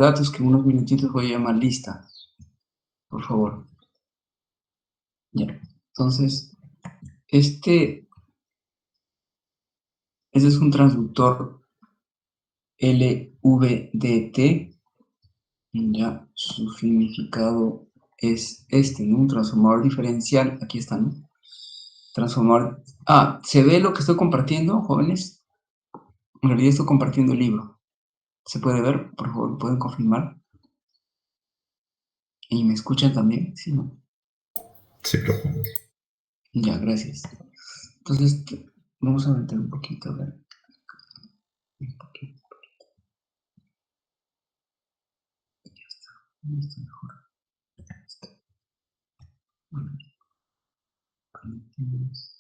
datos que en unos minutitos voy a llamar lista, por favor. Ya. Entonces, este es un transductor LVDT. Ya, su significado es este, ¿no? Un transformador diferencial. Aquí está, ¿no? Transformador. ¿Se ve lo que estoy compartiendo, jóvenes? En realidad estoy compartiendo el libro. ¿Se puede ver? Por favor, ¿pueden confirmar? ¿Y me escuchan también? Sí, ¿no? Sí, profe. Ya, gracias. Entonces, vamos a meter un poquito, a ver. Un poquito. Ya está. Esto mejor. Bueno, conectemos.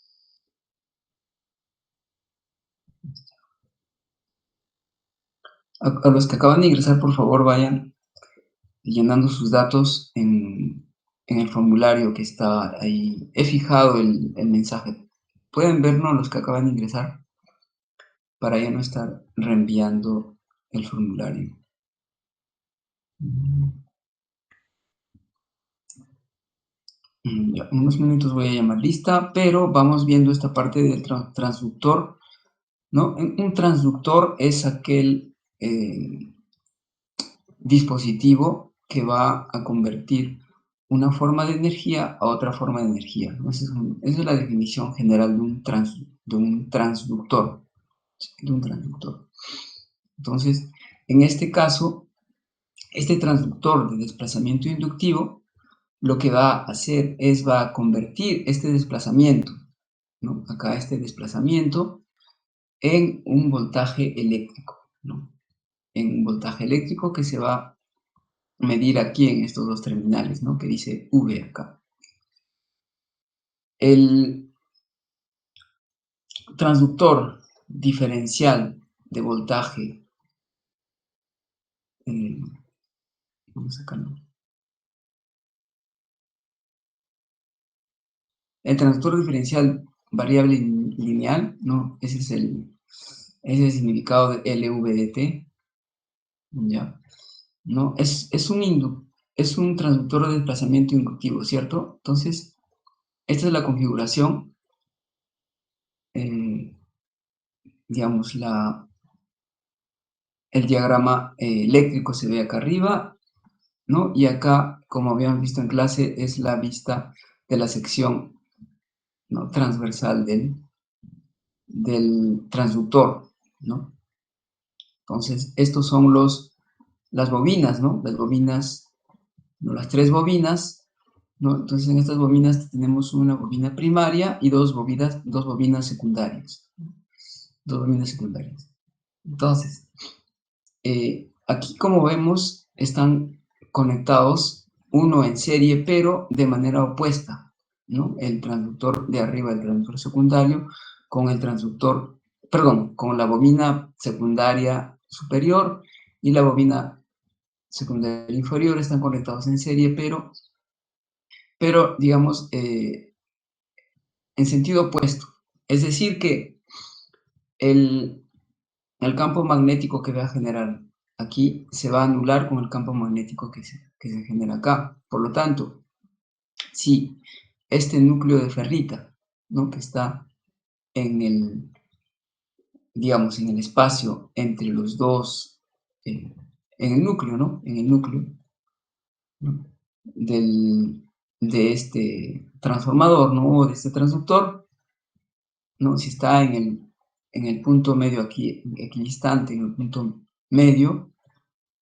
A los que acaban de ingresar, por favor, vayan llenando sus datos en el formulario que está ahí. He fijado el mensaje. Pueden vernos los que acaban de ingresar para ya no estar reenviando el formulario. Ya, en unos minutos voy a llamar lista, pero vamos viendo esta parte del transductor, ¿no? Un transductor es aquel dispositivo que va a convertir una forma de energía a otra forma de energía, ¿no? Esa es la definición general de un transductor, de un transductor. Entonces, en este caso, este transductor de desplazamiento inductivo lo que va a hacer es va a convertir este desplazamiento, ¿no? Acá este desplazamiento en un voltaje eléctrico, ¿no? En un voltaje eléctrico que se va a medir aquí en estos dos terminales, ¿no? Que dice V acá. El transductor diferencial de voltaje, vamos a sacarlo. El transductor diferencial variable lineal, ¿no? Ese es el significado de LVDT, ¿ya? ¿No? Es un transductor de desplazamiento inductivo, ¿cierto? Entonces, esta es la configuración, digamos, el diagrama eléctrico se ve acá arriba, ¿no? Y acá, como habíamos visto en clase, es la vista de la sección, ¿no? Transversal del transductor, ¿no? Entonces, estos son las bobinas, ¿no? Las bobinas, ¿no? Las tres bobinas, ¿no? Entonces, en estas bobinas tenemos una bobina primaria y dos bobinas secundarias. Dos bobinas secundarias. Entonces, aquí como vemos, están conectados uno en serie, pero de manera opuesta, ¿no? El transductor de arriba, el transductor secundario, con el transductor, perdón, con la bobina secundaria superior y la bobina secundaria inferior están conectados en serie, pero digamos, en sentido opuesto. Es decir, que el, el campo magnético que va a generar aquí se va a anular con el campo magnético que se genera acá. Por lo tanto, si este núcleo de ferrita, ¿no? Que está en el, digamos, en el espacio entre los dos, en el núcleo, ¿no? En el núcleo, ¿no? de este transformador, ¿no? O de este transductor, ¿no? Si está en el punto medio aquí, equidistante, en el punto medio,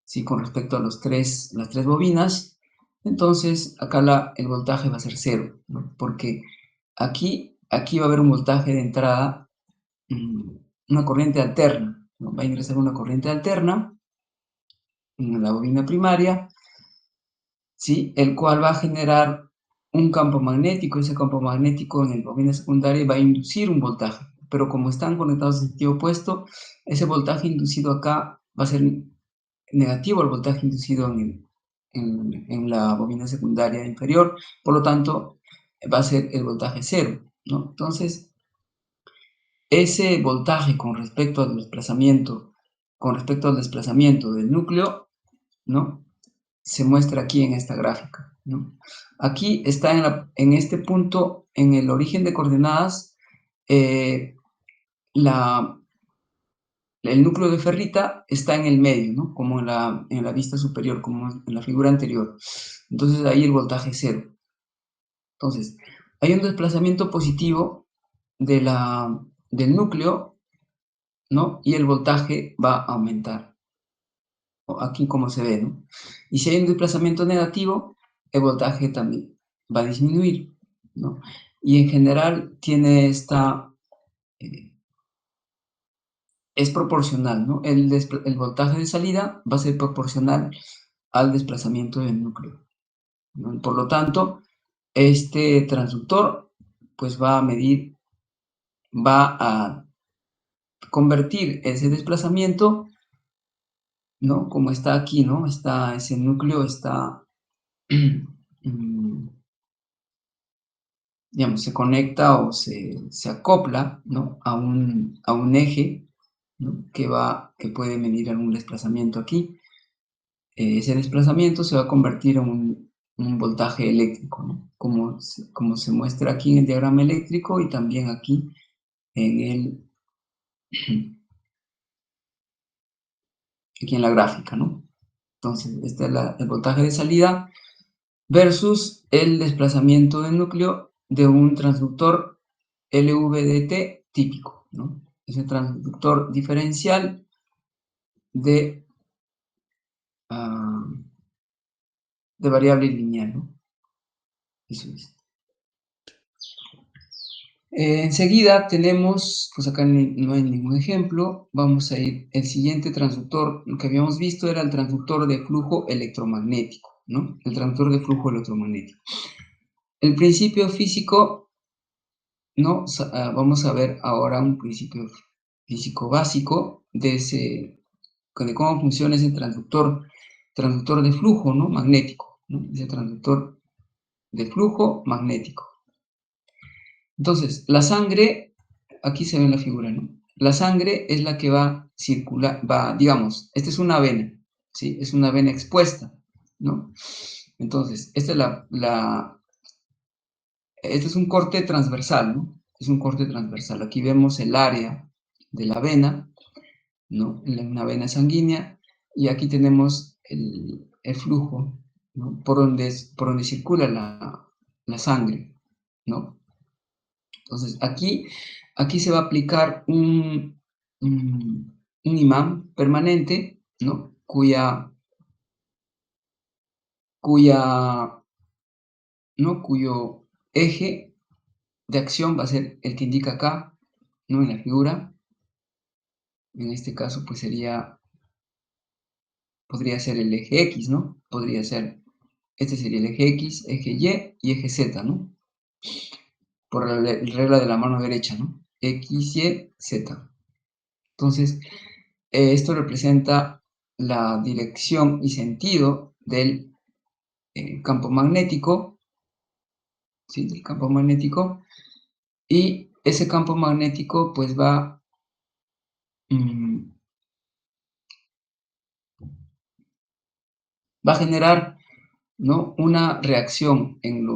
¿sí? Con respecto a las tres bobinas, entonces acá el voltaje va a ser cero, ¿no? Porque aquí va a haber un voltaje de entrada, una corriente alterna, ¿no? Va a ingresar una corriente alterna en la bobina primaria, ¿sí? El cual va a generar un campo magnético. Ese campo magnético en la bobina secundaria va a inducir un voltaje, pero como están conectados en sentido opuesto, ese voltaje inducido acá va a ser negativo al voltaje inducido en la bobina secundaria inferior, por lo tanto va a ser el voltaje cero, ¿no? Entonces, ese voltaje con respecto al desplazamiento del núcleo, ¿no? Se muestra aquí en esta gráfica, ¿no? Aquí está en este punto, en el origen de coordenadas, el núcleo de ferrita está en el medio, ¿no? Como en la vista superior, como en la figura anterior. Entonces ahí el voltaje es 0. Entonces, hay un desplazamiento positivo del núcleo, ¿no? Y el voltaje va a aumentar. Aquí como se ve, ¿no? Y si hay un desplazamiento negativo, el voltaje también va a disminuir, ¿no? Y en general tiene es proporcional, ¿no? El voltaje de salida va a ser proporcional al desplazamiento del núcleo, ¿no? Por lo tanto, este transductor pues va a convertir ese desplazamiento, ¿no? Como está aquí, ¿no? Ese núcleo está, digamos, se conecta o se acopla, ¿no? A un eje, ¿no? Que puede medir algún desplazamiento aquí. Ese desplazamiento se va a convertir en un voltaje eléctrico, ¿no? Como se muestra aquí en el diagrama eléctrico y también aquí aquí en la gráfica, ¿no? Entonces, este es el voltaje de salida versus el desplazamiento del núcleo de un transductor LVDT típico, ¿no? Es el transductor diferencial de, uh, de variable lineal, ¿no? Eso es. Enseguida tenemos, pues acá no hay ningún ejemplo, vamos a ir, el siguiente transductor, lo que habíamos visto era el transductor de flujo electromagnético, ¿no? El transductor de flujo electromagnético. El principio físico, ¿no? Vamos a ver ahora un principio físico básico de cómo funciona ese transductor de flujo, ¿no? Magnético, ¿no? Ese transductor de flujo magnético. Entonces, la sangre, aquí se ve en la figura, ¿no? La sangre es la que va a circular, digamos, esta es una vena, ¿sí? Es una vena expuesta, ¿no? Entonces, este es un corte transversal, ¿no? Es un corte transversal. Aquí vemos el área de la vena, ¿no? Una vena sanguínea, y aquí tenemos el flujo, ¿no? Por donde circula la sangre, ¿no? Entonces, aquí se va a aplicar un imán permanente, ¿no? Cuyo eje de acción va a ser el que indica acá, ¿no? En la figura. En este caso, pues podría ser el eje X, ¿no? Este sería el eje X, eje Y eje Z, ¿no? Por la regla de la mano derecha, ¿no? X, Y, Z. Entonces, esto representa la dirección y sentido del campo magnético, ¿sí? Del campo magnético, y ese campo magnético pues va a generar, ¿no? Una reacción en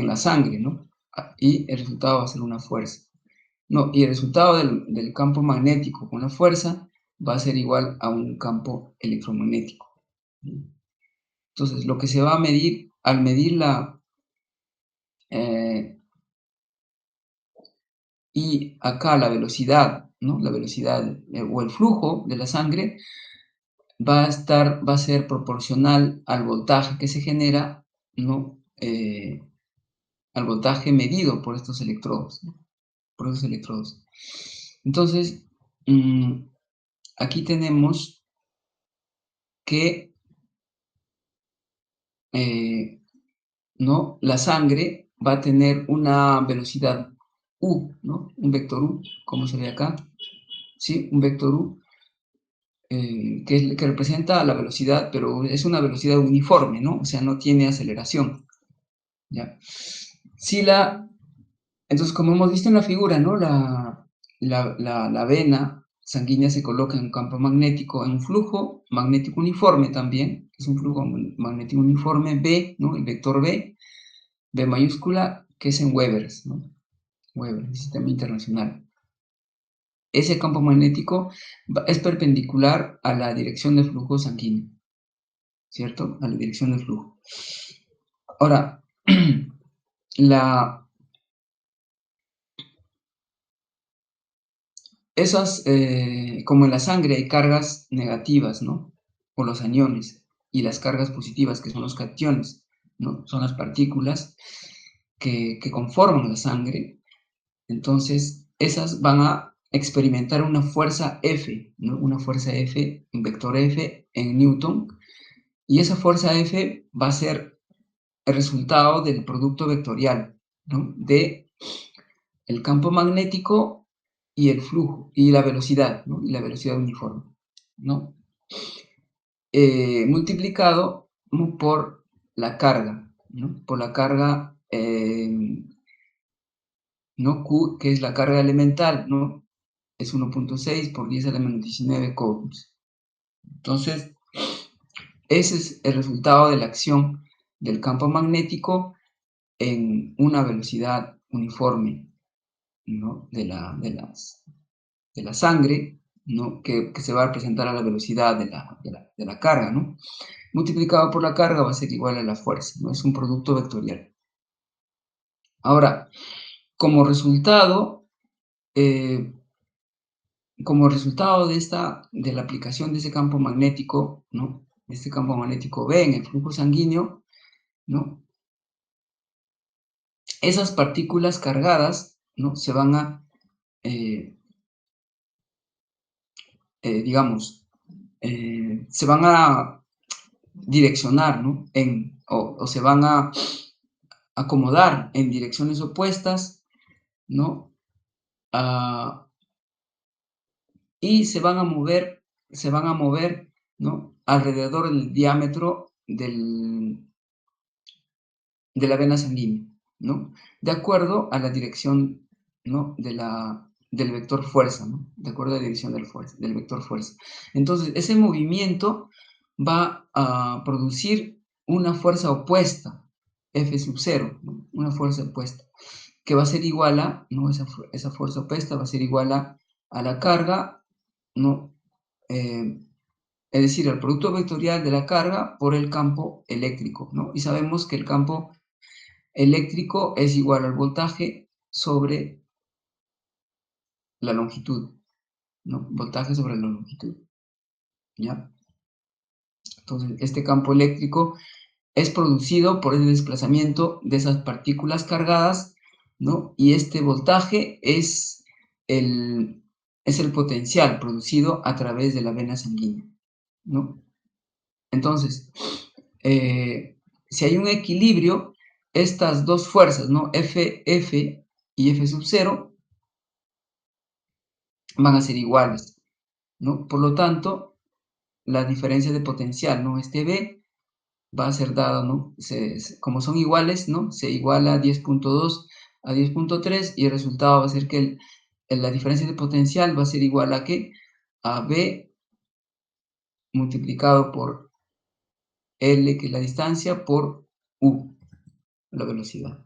la sangre, ¿no? Y el resultado va a ser una fuerza. No, y el resultado del campo magnético con la fuerza va a ser igual a un campo electromagnético. Entonces, lo que se va a medir, al medir y acá la velocidad, ¿no? La velocidad o el flujo de la sangre va a ser proporcional al voltaje que se genera, ¿no? Al voltaje medido por estos electrodos, ¿no? Por esos electrodos. Entonces, aquí tenemos que ¿no? La sangre va a tener una velocidad u, ¿no? Un vector u, como se ve acá, ¿sí? Un vector u, que representa la velocidad, pero es una velocidad uniforme, ¿no? O sea, no tiene aceleración, ¿ya? Entonces, como hemos visto en la figura, ¿no? La vena sanguínea se coloca en un campo magnético, en un flujo magnético uniforme también, es un flujo magnético uniforme B, ¿no? El vector B mayúscula, que es en Webers, ¿no? Weber, el sistema internacional. Ese campo magnético es perpendicular a la dirección de flujo sanguíneo, ¿cierto? A la dirección de flujo. Ahora, como en la sangre hay cargas negativas, ¿no? O los aniones, y las cargas positivas, que son los cationes, ¿no? Son las partículas que conforman la sangre. Entonces, esas van a experimentar una fuerza F, ¿no? Una fuerza F, un vector F en Newton, y esa fuerza F va a ser el resultado del producto vectorial, ¿no? De el campo magnético y el flujo, y la velocidad, ¿no? Y la velocidad uniforme, ¿no? Multiplicado, ¿no? Por la carga, ¿no? Por la carga, ¿no? Q, que es la carga elemental, ¿no? Es 1.6 por 10 a la menos 19 coulombs. Entonces, ese es el resultado de la acción del campo magnético en una velocidad uniforme, ¿no? de la sangre, ¿no? Que se va a representar a la velocidad de la carga, ¿no? Multiplicado por la carga va a ser igual a la fuerza, ¿no? Es un producto vectorial. Ahora, como resultado, eh, de la aplicación de ese campo magnético, ¿no? Este campo magnético B en el flujo sanguíneo, ¿no? Esas partículas cargadas, ¿no? Se van a, digamos, se van a direccionar, ¿no? O se van a acomodar en direcciones opuestas, ¿no? Ah, y se van a mover, ¿no? Alrededor del diámetro de la vena sanguínea, ¿no? De acuerdo a la dirección, ¿no? Del vector fuerza, ¿no? De acuerdo a la dirección del vector fuerza. Entonces, ese movimiento va a producir una fuerza opuesta, F sub 0, ¿no? Una fuerza opuesta, que va a ser igual a, ¿no? Esa fuerza opuesta va a ser igual a la carga, ¿no? Es decir, el producto vectorial de la carga por el campo eléctrico, ¿no? Y sabemos que el campo eléctrico es igual al voltaje sobre la longitud, ¿no? Voltaje sobre la longitud, ¿ya? Entonces, este campo eléctrico es producido por el desplazamiento de esas partículas cargadas, ¿no? Y este voltaje el, es el potencial producido a través de la vena sanguínea, ¿no? Entonces, si hay un equilibrio, estas dos fuerzas, ¿no? F y F sub 0 van a ser iguales, ¿no? Por lo tanto, la diferencia de potencial, ¿no? Este B va a ser dado, ¿no? Como son iguales, ¿no? Se iguala 10.2 a 10.3 y el resultado va a ser que la diferencia de potencial va a ser igual a ¿qué? A B multiplicado por L, que es la distancia, por U, la velocidad.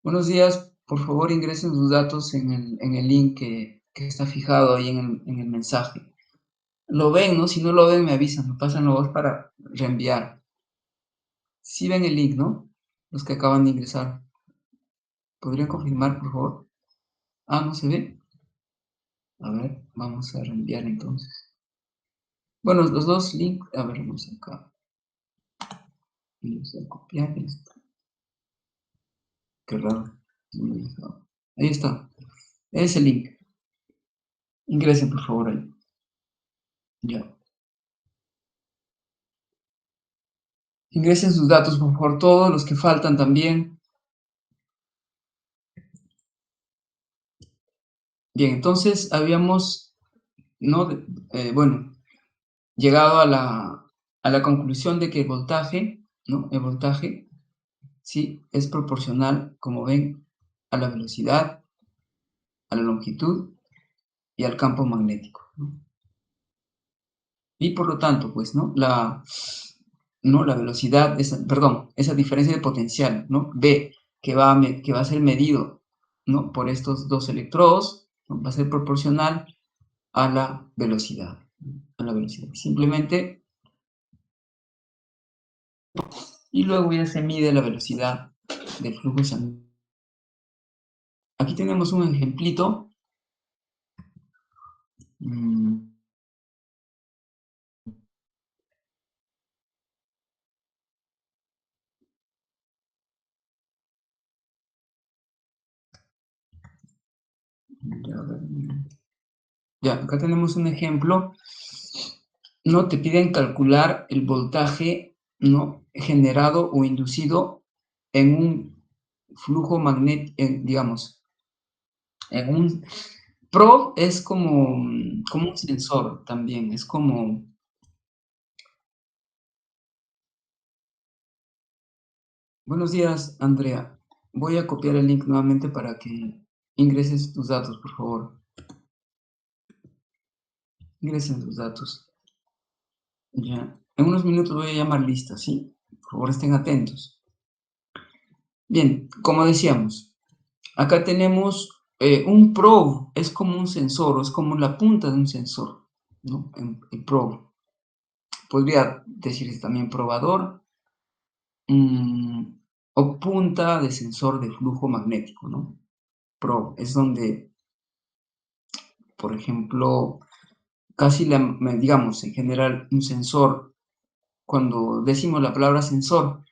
Buenos días, por favor ingresen sus datos en el link que está fijado ahí en el mensaje. Lo ven, ¿no? Si no lo ven, me avisan, me pasan la voz para reenviar. Sí ven el link, ¿no? Los que acaban de ingresar. ¿Podrían confirmar, por favor? Ah, ¿no se ve? A ver, vamos a reenviar entonces. Bueno, los dos links, a ver, vamos acá. Vamos a copiar esto. Qué raro. Ahí está. Es el link. Ingresen, por favor, ahí. Ya. Ingresen sus datos, por favor, todos los que faltan también. Bien, entonces habíamos, ¿no? Bueno, llegado a la conclusión de que el voltaje, ¿no? El voltaje, sí, es proporcional, como ven, a la velocidad, a la longitud y al campo magnético, ¿no? Y por lo tanto, pues, ¿no? La velocidad, esa diferencia de potencial, ¿no? B, que va a ser medido, ¿no? Por estos dos electrodos, ¿no? Va a ser proporcional a la velocidad, a la velocidad. Simplemente, y luego ya se mide la velocidad del flujo sanguíneo. Aquí tenemos un ejemplito. Ya, acá tenemos un ejemplo. No te piden calcular el voltaje, ¿no? Generado o inducido en un flujo magnético, digamos, en un probe es como un sensor también, es como... Buenos días, Andrea. Voy a copiar el link nuevamente para que ingreses tus datos, por favor. Ingresen tus datos. Ya. En unos minutos voy a llamar lista, ¿sí? Por favor, estén atentos. Bien, como decíamos, acá tenemos un probe, es como un sensor, o es como la punta de un sensor, ¿no? El probe. Podría decirse también probador, o punta de sensor de flujo magnético, ¿no? Probe, es donde, por ejemplo, digamos, en general, un sensor, cuando decimos la palabra sensor,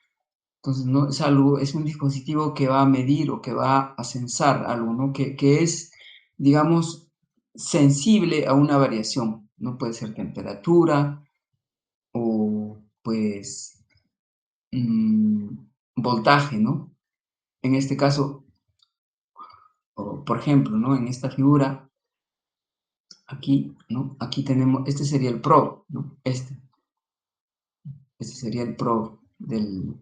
entonces no es algo, es un dispositivo que va a medir o que va a sensar algo, ¿no? Que es, digamos, sensible a una variación, ¿no? Puede ser temperatura o, pues, voltaje, ¿no? En este caso, o, por ejemplo, ¿no? En esta figura, aquí, ¿no? Aquí tenemos, este sería el probe, ¿no? Este sería el probe del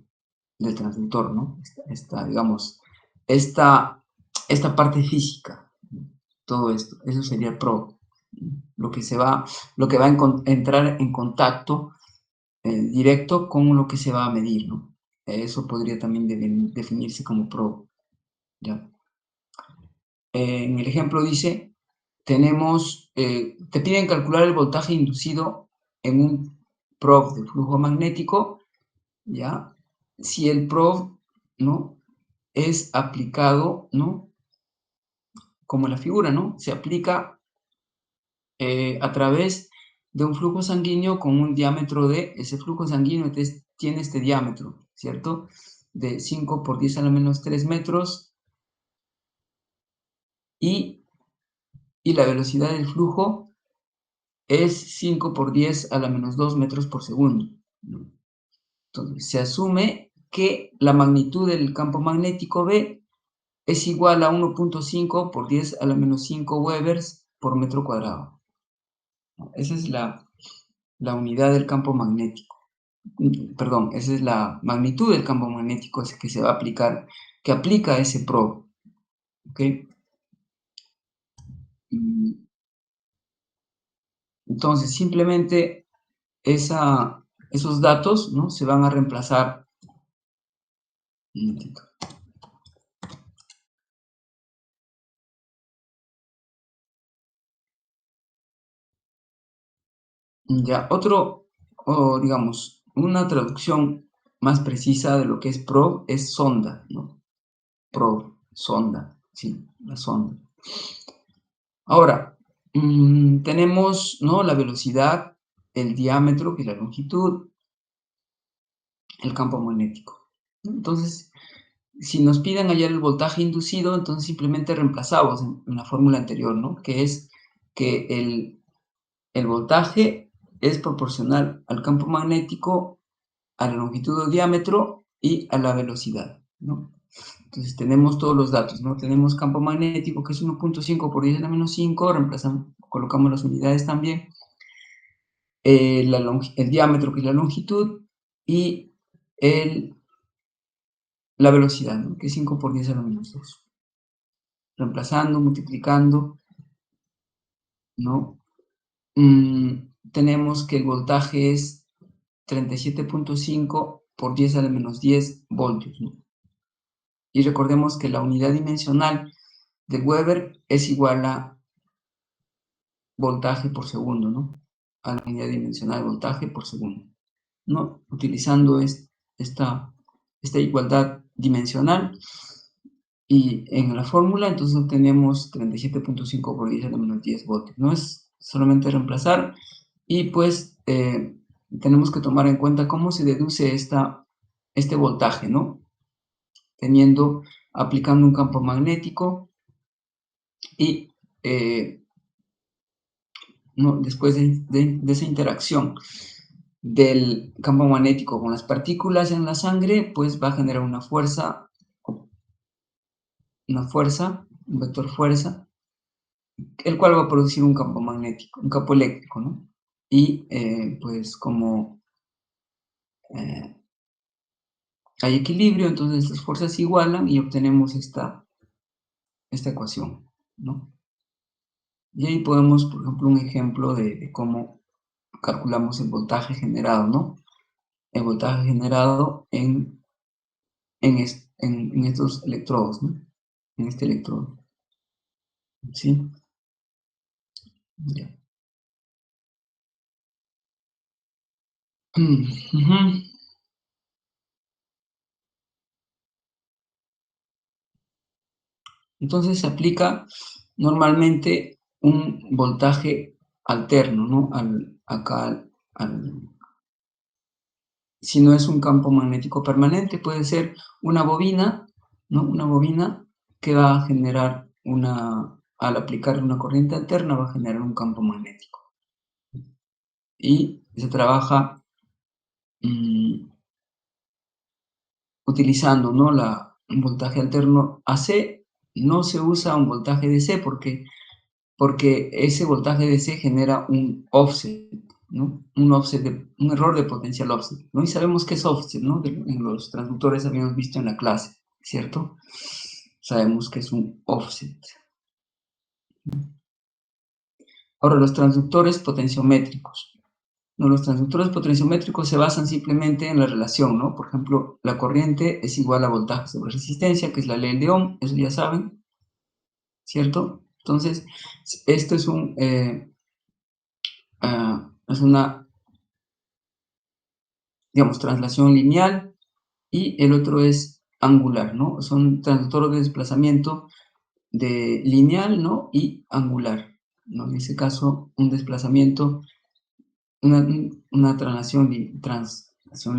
transductor, ¿no? Digamos, esta, esta parte física, todo esto, eso sería el probe. Lo que va a entrar en contacto directo con lo que se va a medir, ¿no? Eso podría también definirse como probe, ¿ya? En el ejemplo dice, te piden calcular el voltaje inducido en un probe de flujo magnético, ¿ya? Si el probe, ¿no? Es aplicado, ¿no? Como la figura, ¿no? Se aplica a través de un flujo sanguíneo con un diámetro ese flujo sanguíneo entonces, tiene este diámetro, ¿cierto? De 5 por 10 a la menos 3 metros y, y la velocidad del flujo es 5 por 10 a la menos 2 metros por segundo, ¿no? Entonces, se asume que la magnitud del campo magnético B es igual a 1.5 por 10 a la menos 5 Webers por metro cuadrado. Esa es la unidad del campo magnético. Perdón, esa es la magnitud del campo magnético que se va a aplicar, que aplica ese probe. ¿Ok? Entonces, simplemente esos datos, ¿no? Se van a reemplazar. Un momentito. Ya, digamos, una traducción más precisa de lo que es probe es sonda, ¿no? Probe, sonda, sí, la sonda. Ahora, tenemos, ¿no? La velocidad, el diámetro, que es la longitud, el campo magnético. Entonces, si nos piden hallar el voltaje inducido, entonces simplemente reemplazamos en la fórmula anterior, ¿no? Que es que el voltaje es proporcional al campo magnético, a la longitud o diámetro y a la velocidad, ¿no? Entonces tenemos todos los datos, ¿no? Tenemos campo magnético que es 1.5 por 10 a la menos 5, colocamos las unidades también, el diámetro que es la longitud y la velocidad, ¿no? Que es 5 por 10 a la menos 2. reemplazando, multiplicando, ¿no? Tenemos que el voltaje es 37.5 por 10 a la menos 10 voltios, ¿no? Y recordemos que la unidad dimensional de Weber es igual a voltaje por segundo, ¿no? A la unidad dimensional de voltaje por segundo, ¿no? Utilizando esta igualdad dimensional y en la fórmula, entonces obtenemos 37.5 por 10 a la menos 10 voltios, ¿no? Es solamente reemplazar y pues tenemos que tomar en cuenta cómo se deduce este voltaje, ¿no? Aplicando un campo magnético y ¿no? Después de esa interacción del campo magnético con las partículas en la sangre, pues va a generar una fuerza, un vector fuerza, el cual va a producir un campo magnético, un campo eléctrico, ¿no? Y pues como hay equilibrio, entonces estas fuerzas se igualan y obtenemos esta ecuación, ¿no? Y ahí podemos, por ejemplo, un ejemplo de cómo calculamos el voltaje generado, ¿no? El voltaje generado en estos electrodos, ¿no? En este electrodo, ¿sí? Ya. Ujú. Entonces se aplica normalmente un voltaje alterno, ¿no? Si no es un campo magnético permanente, puede ser una bobina, ¿no? Una bobina que va a generar al aplicar una corriente alterna, va a generar un campo magnético. Y se trabaja utilizando, ¿no? Un voltaje alterno AC. No se usa un voltaje DC porque ese voltaje DC genera un offset, ¿no? Un error de potencial offset, ¿no? Y sabemos qué es offset, ¿no? En los transductores habíamos visto en la clase, ¿cierto? Sabemos que es un offset. Ahora, los transductores potenciométricos. No, los transductores potenciométricos se basan simplemente en la relación, ¿no? Por ejemplo, la corriente es igual a voltaje sobre resistencia, que es la ley de Ohm, eso ya saben, ¿cierto? Entonces, esto es una, digamos, translación lineal y el otro es angular, ¿no? Son transductores de desplazamiento de lineal, ¿no? Y angular, ¿no? En ese caso, un desplazamiento, una translación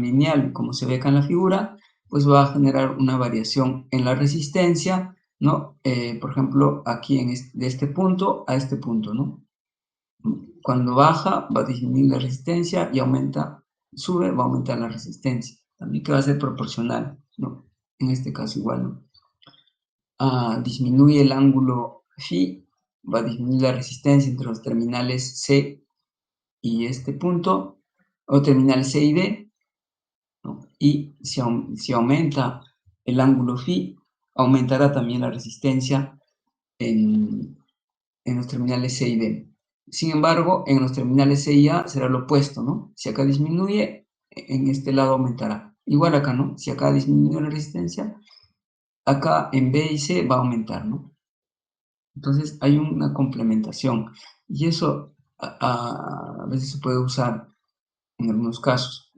lineal, como se ve acá en la figura, pues va a generar una variación en la resistencia, ¿no? Por ejemplo, aquí de este punto a este punto, ¿no? Cuando baja, va a disminuir la resistencia y sube, va a aumentar la resistencia. También que va a ser proporcional, ¿no? En este caso igual, ¿no? Disminuye el ángulo phi, va a disminuir la resistencia entre los terminales C y este punto, o terminal C y D, ¿no? Y si aumenta el ángulo phi, aumentará también la resistencia en los terminales C y D. Sin embargo, en los terminales C y A será lo opuesto, ¿no? Si acá disminuye, en este lado aumentará. Igual acá, ¿no? Si acá disminuye la resistencia, acá en B y C va a aumentar, ¿no? Entonces hay una complementación y eso a veces se puede usar en algunos casos.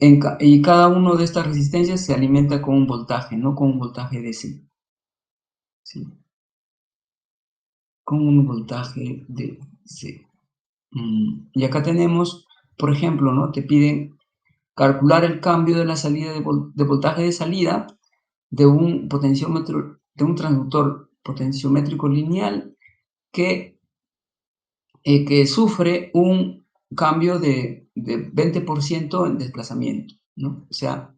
Y cada una de estas resistencias se alimenta con un voltaje, no con un voltaje DC, ¿sí? Con un voltaje DC. Y acá tenemos, por ejemplo, ¿no? Te piden calcular el cambio de la salida de voltaje de salida de un potenciómetro, de un transductor potenciométrico lineal que sufre un cambio de 20% en desplazamiento, ¿no? O sea,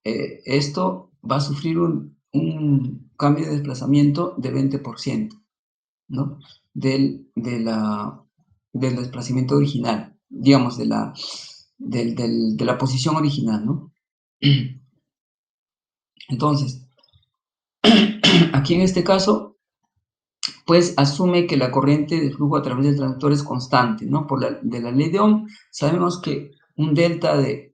esto va a sufrir un cambio de desplazamiento de 20%, ¿no? Del desplazamiento original, digamos, de la posición original, ¿no? Entonces, aquí en este caso, pues asume que la corriente de flujo a través del transductor es constante, ¿no? De la ley de Ohm sabemos que un delta de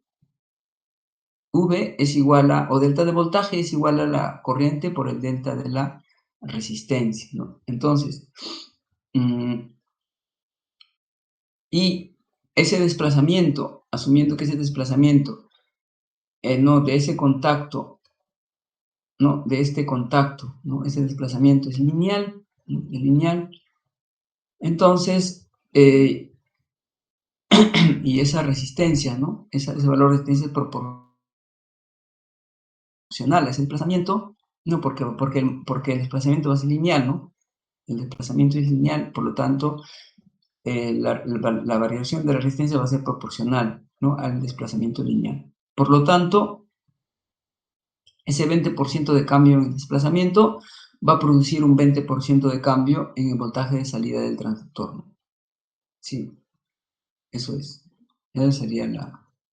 V es igual a, o delta de voltaje es igual a la corriente por el delta de la resistencia, ¿no? Entonces, y ese desplazamiento, asumiendo que ese desplazamiento, no, de ese contacto, no, de este contacto, ¿no? Ese desplazamiento es lineal, ¿no? Es lineal. Entonces, y esa resistencia, ¿no? Ese valor de resistencia es proporcional a ese desplazamiento, ¿no? Porque el desplazamiento va a ser lineal, ¿no? El desplazamiento es lineal, por lo tanto, la variación de la resistencia va a ser proporcional, ¿no? Al desplazamiento lineal. Por lo tanto, ese 20% de cambio en el desplazamiento va a producir un 20% de cambio en el voltaje de salida del transductor, ¿no? Sí, eso es. Esa sería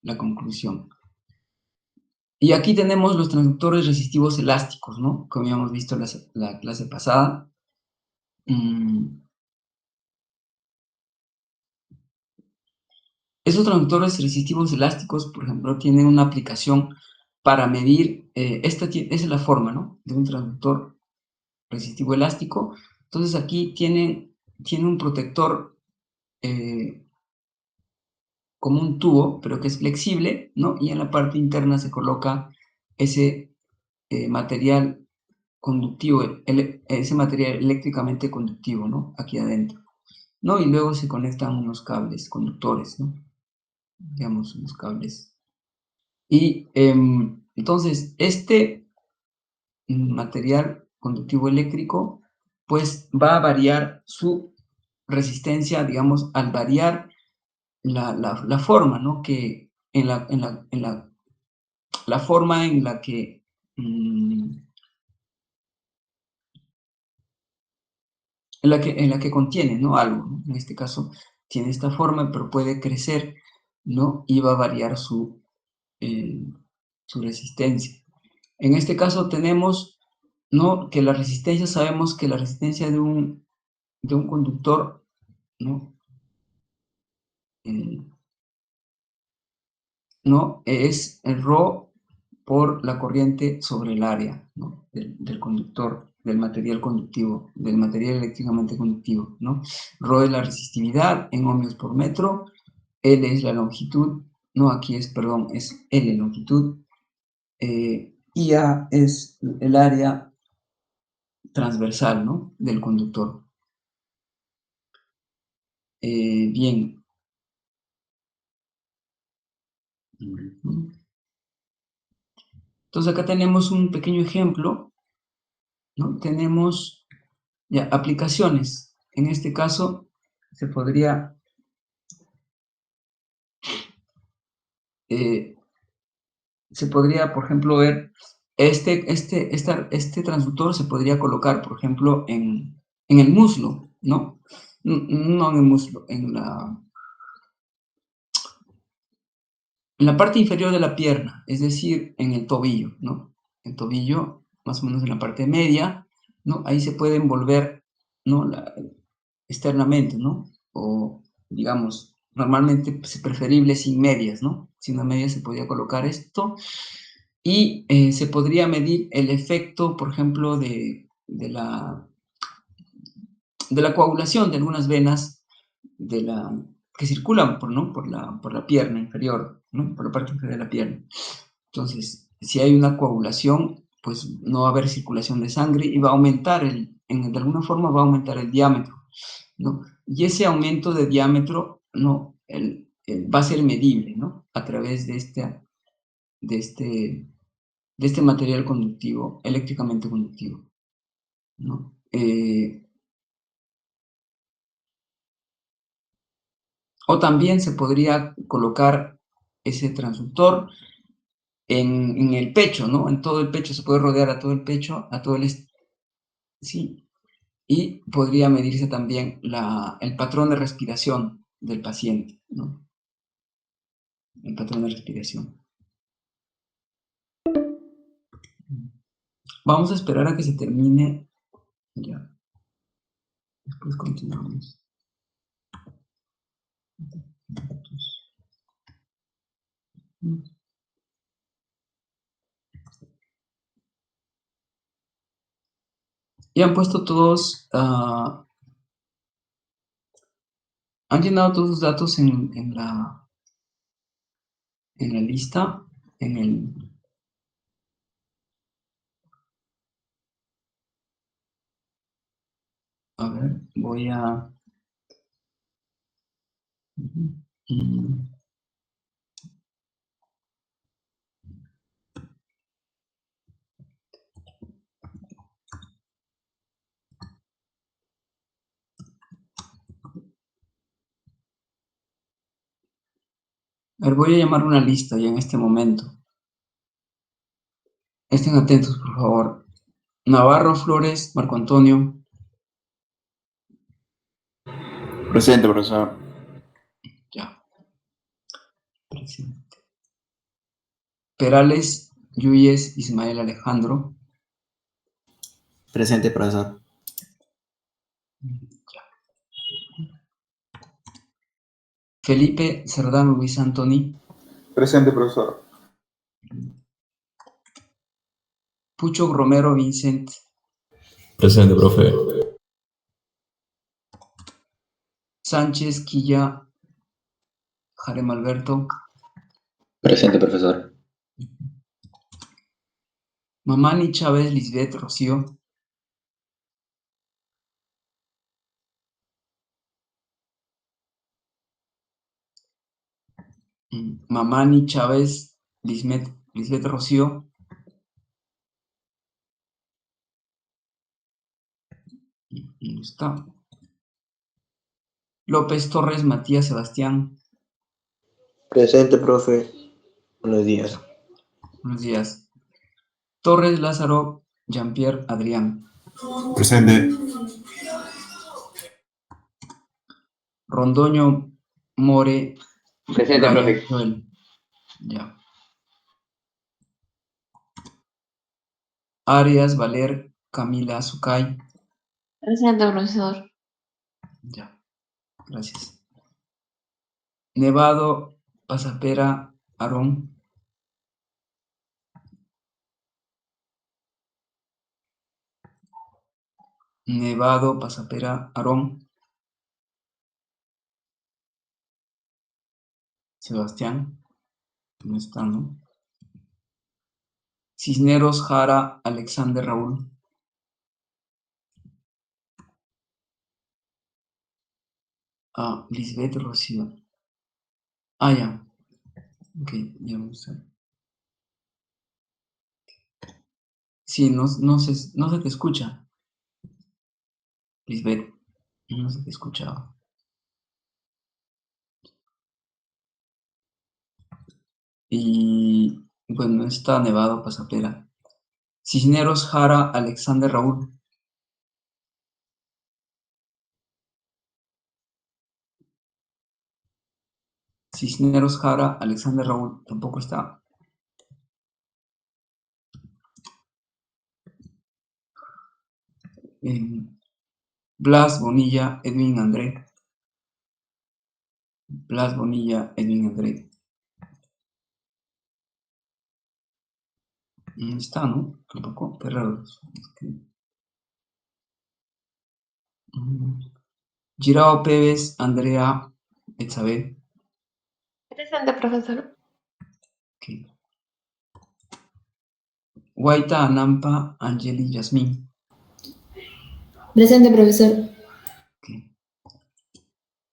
la conclusión. Y aquí tenemos los transductores resistivos elásticos, ¿no? Como habíamos visto en la clase pasada. Esos transductores resistivos elásticos, por ejemplo, tienen una aplicación para medir, esa es la forma, ¿no? De un transductor resistivo elástico. Entonces aquí tiene un protector como un tubo, pero que es flexible, ¿no? Y en la parte interna se coloca ese material conductivo, ese material eléctricamente conductivo, ¿no? Aquí adentro, ¿no? Y luego se conectan unos cables conductores, ¿no? Digamos, unos cables. Y entonces, este material conductivo eléctrico, pues va a variar su resistencia, digamos, al variar la forma, ¿no? Que la forma en la que en la que contiene, ¿no? Algo, ¿no? En este caso tiene esta forma, pero puede crecer, ¿no? Y va a variar su resistencia. En este caso tenemos, ¿no? Que la resistencia, sabemos que la resistencia de un conductor, ¿no? Eh, ¿No? Es el ρ por la corriente sobre el área, ¿no? Del conductor, del material conductivo, del material eléctricamente conductivo, ¿no? Rho es la resistividad en ohmios por metro, L es la longitud, no, aquí es, perdón, es L longitud, y A es el área transversal, ¿no? Del conductor. Bien. Entonces acá tenemos un pequeño ejemplo, ¿no? Tenemos ya aplicaciones. En este caso se podría por ejemplo, ver este transductor se podría colocar, por ejemplo, en el muslo, ¿no? No en el muslo, en la parte inferior de la pierna, es decir, en el tobillo, ¿no? El tobillo, más o menos en la parte media, ¿no? Ahí se puede envolver, ¿no? Externamente, ¿no? O, digamos, normalmente es preferible sin medias, ¿no? Sin una media se podría colocar esto y se podría medir el efecto, por ejemplo, de la coagulación de algunas venas que circulan por la pierna inferior, ¿no? Por la parte inferior de la pierna. Entonces, si hay una coagulación, pues no va a haber circulación de sangre y va a aumentar de alguna forma va a aumentar el diámetro, ¿no? Y ese aumento de diámetro, ¿no? Va a ser medible, ¿no? A través de este material conductivo, eléctricamente conductivo, ¿no? O también se podría colocar ese transductor en el pecho, ¿no? En todo el pecho, se puede rodear a todo el pecho, sí, y podría medirse también el patrón de respiración del paciente, ¿no? El patrón de respiración. Vamos a esperar a que se termine ya. Después continuamos. Y han puesto todos, han llenado todos los datos en la lista, en el... A ver, voy a... A ver, voy a llamar una lista ya en este momento. Estén atentos, por favor. Navarro, Flores, Marco Antonio. Presente, profesor. Ya. Presente. Perales, Yuyes, Ismael Alejandro. Presente, profesor. Ya. Felipe, Cerdán, Luis Antoni. Presente, profesor. Pucho, Romero, Vincent. Presente, profe. Sánchez, Quilla, Jarem Alberto. Presente, profesor. Mamani, Chávez, Lisbeth, Rocío. Mamani, Chávez, Lisbeth, Rocío. ¿Dónde está? López, Torres, Matías, Sebastián. Presente, profe. Buenos días. Buenos días. Torres, Lázaro, Jean-Pierre, Adrián. Presente. Rondoño, More, Presente, Brian, profe. Joel. Ya. Arias, Valer, Camila, Zucay. Presente, profesor. Ya. Gracias. Nevado, Pasapera, Aarón. Nevado, Pasapera, Aarón. Sebastián. No está, ¿no? Cisneros, Jara, Alexander, Raúl. Lisbeth, Rocío. Ya. Ok, ya vamos a ver. Sí, no se te escucha. Lisbeth, no se te escuchaba. Y bueno, está Nevado, Pasapera. Cisneros, Jara, Alexander, Raúl. Cisneros, Jara, Alexander, Raúl. Tampoco está. Blas, Bonilla, Edwin, André. Blas, Bonilla, Edwin, André. No está, ¿no? Tampoco. Qué raro. Girao, Pérez, Andrea, Betsabe. Presente, profesor. Okay. Guaita, Anampa, Angeli, Yasmín. Presente, profesor. Okay.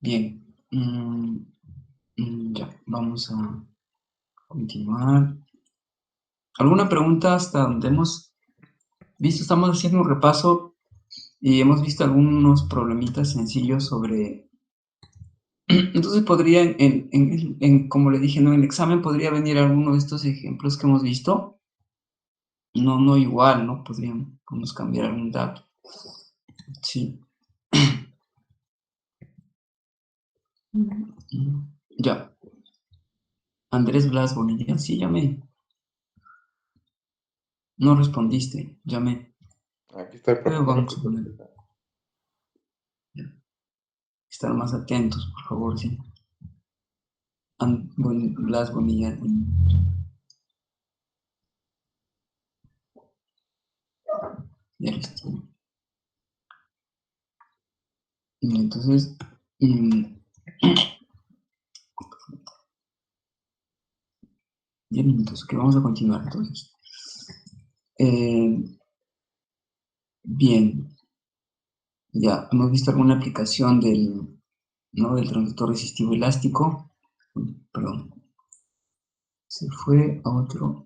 Bien. Ya, vamos a continuar. ¿Alguna pregunta hasta donde hemos visto? Estamos haciendo un repaso y hemos visto algunos problemitas sencillos sobre... Entonces podría, como le dije, ¿no? En el examen podría venir alguno de estos ejemplos que hemos visto. No igual, ¿no? Podemos cambiar algún dato. Sí. Ya. Andrés Blas Bonilla. Sí, llamé. No respondiste. Llamé. Aquí está el Luego profesor. vamos a poner. estar más atentos, por favor, sí. Blas Bonilla. Ya listo. Y entonces, 10 minutos, que vamos a continuar entonces. Bien, ya hemos visto alguna aplicación del transductor resistivo elástico. Perdón, se fue a otro.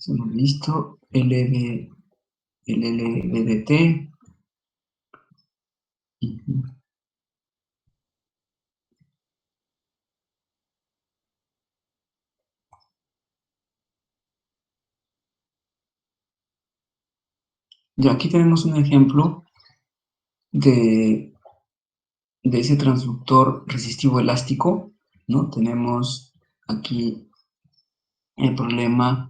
Hemos visto el LVDT. Ya aquí tenemos un ejemplo de ese transductor resistivo elástico, ¿no? Tenemos aquí el problema,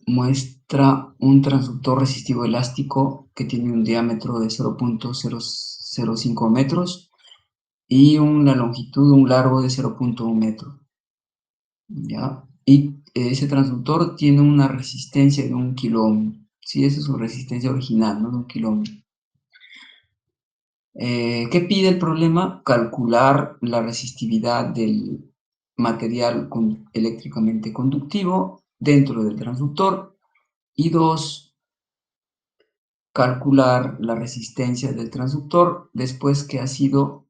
muestra un transductor resistivo elástico que tiene un diámetro de 0.005 metros y una longitud, un largo de 0.1 metro, ¿ya? Y ese transductor tiene una resistencia de 1 kiloohm, ¿sí? Esa es su resistencia original, ¿no? De 1 kiloohm. ¿Qué pide el problema? Calcular la resistividad del material eléctricamente conductivo dentro del transductor y 2, calcular la resistencia del transductor después que ha sido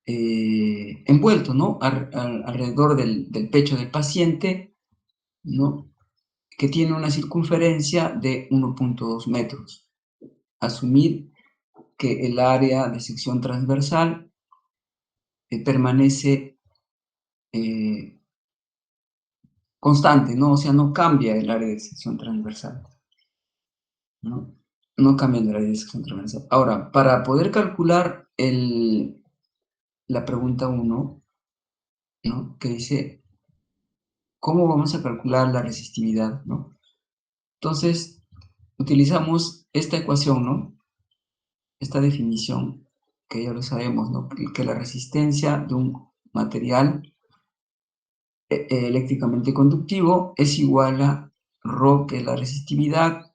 envuelto, ¿no? Alrededor del pecho del paciente, ¿no? Que tiene una circunferencia de 1.2 metros. Asumir que el área de sección transversal permanece constante, ¿no? O sea, no cambia el área de sección transversal, ¿no? No cambia el área de sección transversal. Ahora, para poder calcular la pregunta 1, ¿no? Que dice, ¿cómo vamos a calcular la resistividad, ¿no? Entonces, utilizamos esta ecuación, ¿no? Esta definición, que ya lo sabemos, ¿no? Que la resistencia de un material eléctricamente conductivo es igual a ρ, que es la resistividad,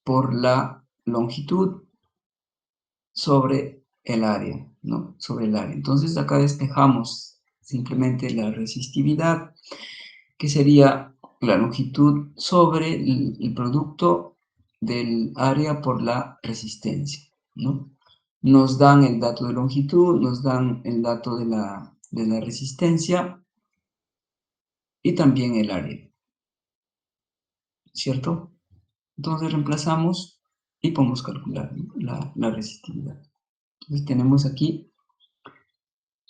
por la longitud sobre el área, ¿no? Sobre el área. Entonces acá despejamos simplemente la resistividad, que sería la longitud sobre el producto del área por la resistencia, ¿no? Nos dan el dato de longitud, nos dan el dato de la resistencia y también el área, ¿cierto? Entonces reemplazamos y podemos calcular, ¿no? la resistividad. Entonces tenemos aquí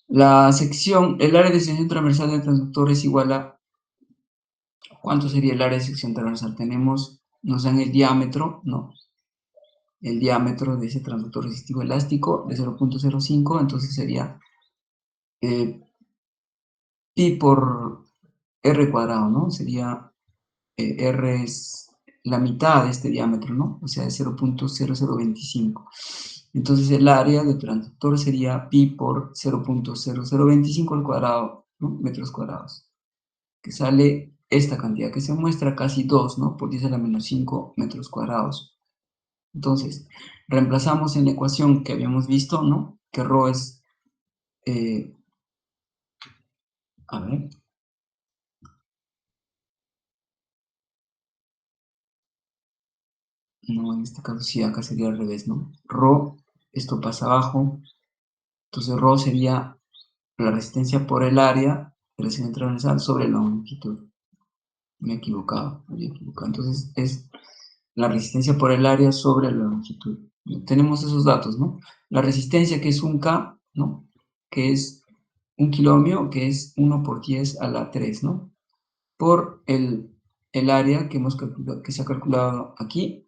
la sección, el área de sección transversal del transductor es igual a, ¿cuánto sería el área de sección transversal? Nos dan el diámetro, ¿no? El diámetro de ese transductor resistivo elástico de 0.05, entonces sería pi por r cuadrado, ¿no? Sería r es la mitad de este diámetro, ¿no? O sea, es 0.0025. Entonces el área del transductor sería pi por 0.0025 al cuadrado, ¿no? Metros cuadrados, que sale esta cantidad que se muestra, casi 2, ¿no? Por 10 a la menos 5 metros cuadrados. Entonces, reemplazamos en la ecuación que habíamos visto, ¿no? Que ρ es, a ver, no, en este caso sí, acá sería al revés, ¿no? Ρ, esto pasa abajo, entonces ρ sería la resistencia por el área de la sección transversal sobre la longitud. Me he equivocado, Entonces es la resistencia por el área sobre la longitud. Tenemos esos datos, ¿no? La resistencia, que es un K, ¿no? Que es un kiloohmio, que es 1 por 10 a la 3, ¿no? Por el área que hemos calculado, que se ha calculado aquí,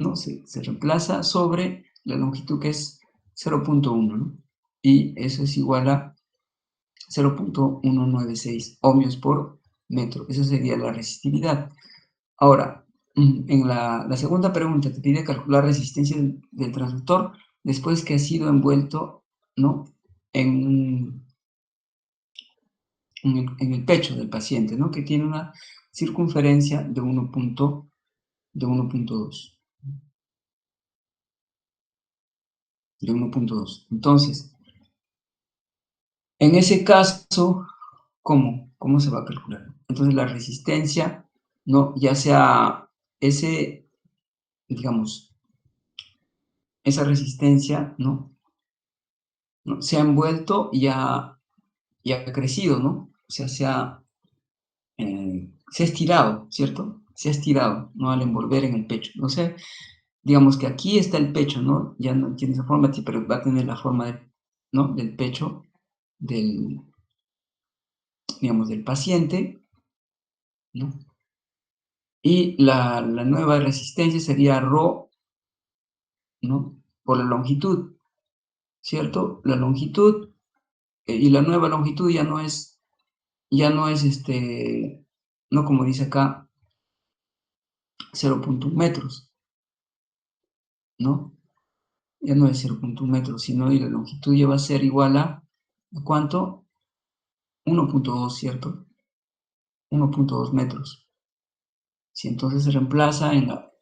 ¿no? Se reemplaza sobre la longitud que es 0.1, ¿no? Y eso es igual a 0.196 ohmios por metro. Esa sería la resistividad. Ahora, en la segunda pregunta te pide calcular resistencia del transductor después que ha sido envuelto, ¿no? en el pecho del paciente, ¿no? Que tiene una circunferencia de 1.2. De 1.2. Entonces, en ese caso, ¿cómo se va a calcular? Entonces, la resistencia, ¿no? Ya sea digamos, esa resistencia, ¿no? Se ha envuelto y ha crecido, ¿no? O sea, se ha estirado, ¿cierto? Se ha estirado, ¿no? Al envolver en el pecho. O sea, digamos que aquí está el pecho, ¿no? Ya no tiene esa forma, pero va a tener la forma ¿no? Del pecho digamos, del paciente, ¿no? Y la nueva resistencia sería ρ, ¿no? Por la longitud, ¿cierto? La longitud y la nueva longitud ya no es no como dice acá, 0.1 metros, ¿no? Ya no es 0.1 metros, sino y la longitud ya va a ser igual a ¿cuánto? 1.2, ¿cierto? 1.2 metros. Si entonces se reemplaza en la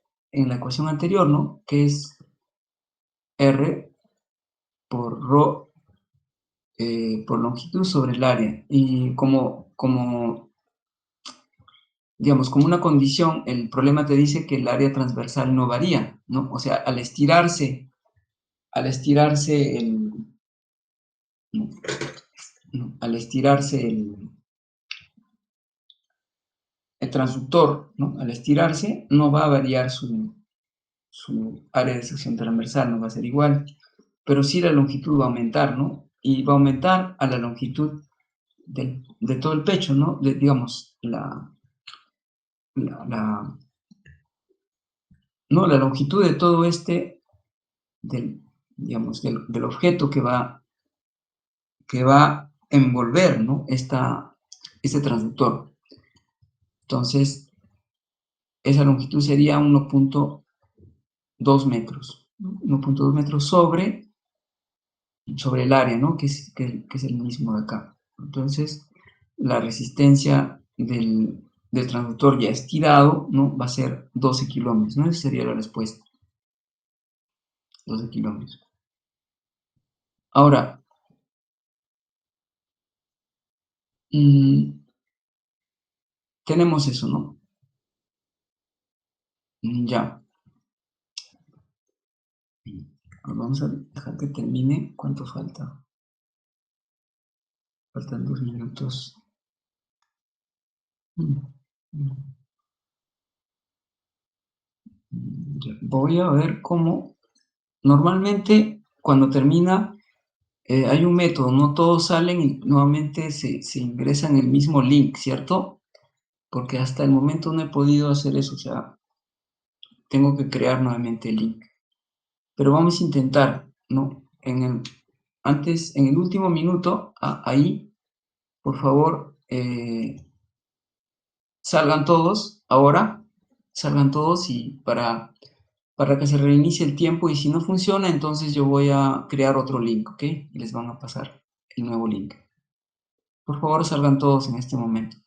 ecuación anterior, ¿no? Que es R por ρ por longitud sobre el área. Y digamos, como una condición, el problema te dice que el área transversal no varía, ¿no? O sea, al estirarse el transductor, ¿no? Al estirarse, no va a variar su área de sección transversal, no va a ser igual, pero sí la longitud va a aumentar, ¿no? Y va a aumentar a la longitud de todo el pecho, ¿no? Digamos, la longitud de todo digamos, del objeto que va a envolver, ¿no? Este transductor. Entonces, esa longitud sería 1.2 metros. 1.2 metros sobre el área, ¿no? Que es el mismo de acá. Entonces, la resistencia del transductor ya estirado, ¿no? Va a ser 12 kilómetros, ¿no? Esa sería la respuesta. 12 kilómetros. Ahora, tenemos eso, ¿no? Ya. Vamos a dejar que termine. ¿Cuánto falta? Faltan 2 minutos. Ya. Voy a ver cómo. Normalmente, cuando termina, hay un método, no todos salen y nuevamente se ingresa en el mismo link, ¿cierto? Porque hasta el momento no he podido hacer eso, o sea, tengo que crear nuevamente el link. Pero vamos a intentar, ¿no? En el último minuto, ahí, por favor, salgan todos, ahora, salgan todos y para que se reinicie el tiempo y si no funciona, entonces yo voy a crear otro link, ¿ok? Y les van a pasar el nuevo link. Por favor, salgan todos en este momento.